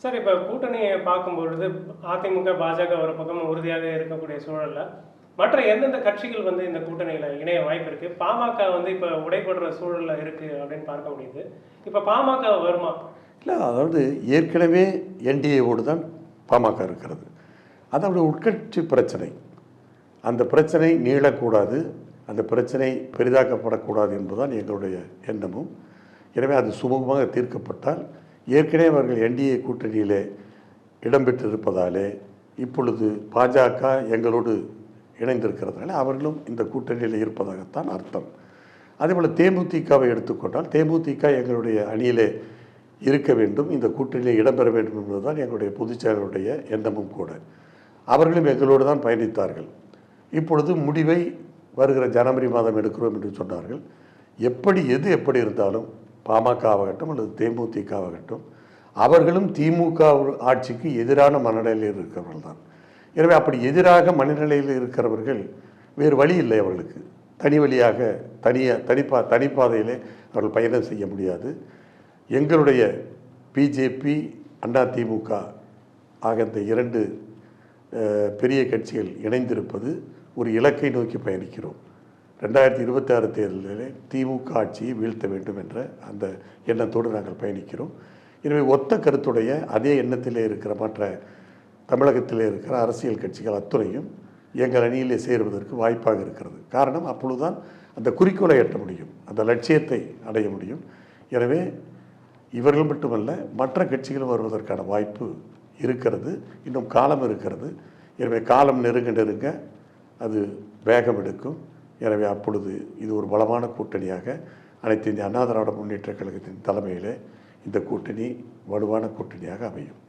Sir, இப்ப கூட்டணிய பார்க்கும்பொழுது அதிமுக, பாஜக ஒரு பக்கம் உறுதியாக இருக்கக்கூடிய சூழல்ல, மற்ற எந்தெந்த கட்சிகள் வந்து இந்த கூட்டணியில இணைய வாய்ப்பு இருக்கு? பாமக வந்து இப்ப உடைபடுற சூழல்ல இருக்கு அப்படின்னு பார்க்க முடியுது. இப்ப பாமக வருமா? இல்லை, அதாவது ஏற்கனவே என்டிஏவோடு தான் பாமக இருக்கிறது. அது அவருடைய உட்கட்சி பிரச்சனை. அந்த பிரச்சனை நீளக்கூடாது, அந்த பிரச்சனை பெரிதாக்கப்படக்கூடாது என்பதுதான் எங்களுடைய எண்ணமும். எனவே அது சுமூகமாக தீர்க்கப்பட்டால், ஏற்கனவே அவர்கள் என்டிஏ கூட்டணியிலே இடம்பெற்றிருப்பதாலே இப்பொழுது பாஜக எங்களோடு இணைந்திருக்கிறதுனால அவர்களும் இந்த கூட்டணியில் இருப்பதாகத்தான் அர்த்தம். அதேபோல் தேமுதிகவை எடுத்துக்கொண்டால், தேமுதிக எங்களுடைய அணியிலே இருக்க வேண்டும், இந்த கூட்டணியில் இடம்பெற வேண்டும் என்பதுதான் எங்களுடைய பொதுச்செயலாளருடைய எண்ணமும் கூட. அவர்களும் எங்களோடு தான் பயணித்தார்கள். இப்பொழுது முடிவை வருகிற ஜனவரி மாதம் எடுக்கிறோம் என்று சொன்னார்கள். எப்படி இருந்தாலும் பாமகவாகட்டும் அல்லது தேமுதிகவாகட்டும், அவர்களும் திமுக ஆட்சிக்கு எதிரான மனநிலையில் இருக்கிறவர்கள் தான். எனவே அப்படி எதிராக மனநிலையில் இருக்கிறவர்கள் வேறு வழி இல்லை. அவர்களுக்கு தனி வழியாக தனிப்பாதையிலே அவர்கள் பயணம் செய்ய முடியாது. எங்களுடைய பிஜேபி, அதிமுக ஆக இந்த இரண்டு பெரிய கட்சிகள் இணைந்திருப்பது ஒரு இலக்கை நோக்கி பயணிக்கிறோம். 2026 தேர்தலில் திமுக ஆட்சியை வீழ்த்த வேண்டும் என்ற அந்த எண்ணத்தோடு நாங்கள் பயணிக்கிறோம். எனவே ஒத்த கருத்துடைய அதே எண்ணத்திலே இருக்கிற மற்ற தமிழகத்திலே இருக்கிற அரசியல் கட்சிகள் அத்துணையும் எங்கள் அணியிலே சேருவதற்கு வாய்ப்பாக இருக்கிறது. காரணம், அப்பொழுதுதான் அந்த குறிக்கோளை எட்ட முடியும், அந்த லட்சியத்தை அடைய முடியும். எனவே இவர்கள் மட்டுமல்ல, மற்ற கட்சிகளும் வருவதற்கான வாய்ப்பு இருக்கிறது. இன்னும் காலம் இருக்கிறது. எனவே காலம் நெருங்க அது வேகம் எடுக்கும். எனவே அப்பொழுது இது ஒரு பலமான கூட்டணியாக அனைத்து இந்திய அண்ணா திராவிட முன்னேற்றக் கழகத்தின் தலைமையிலே இந்த கூட்டணி வலுவான கூட்டணியாக அமையும்.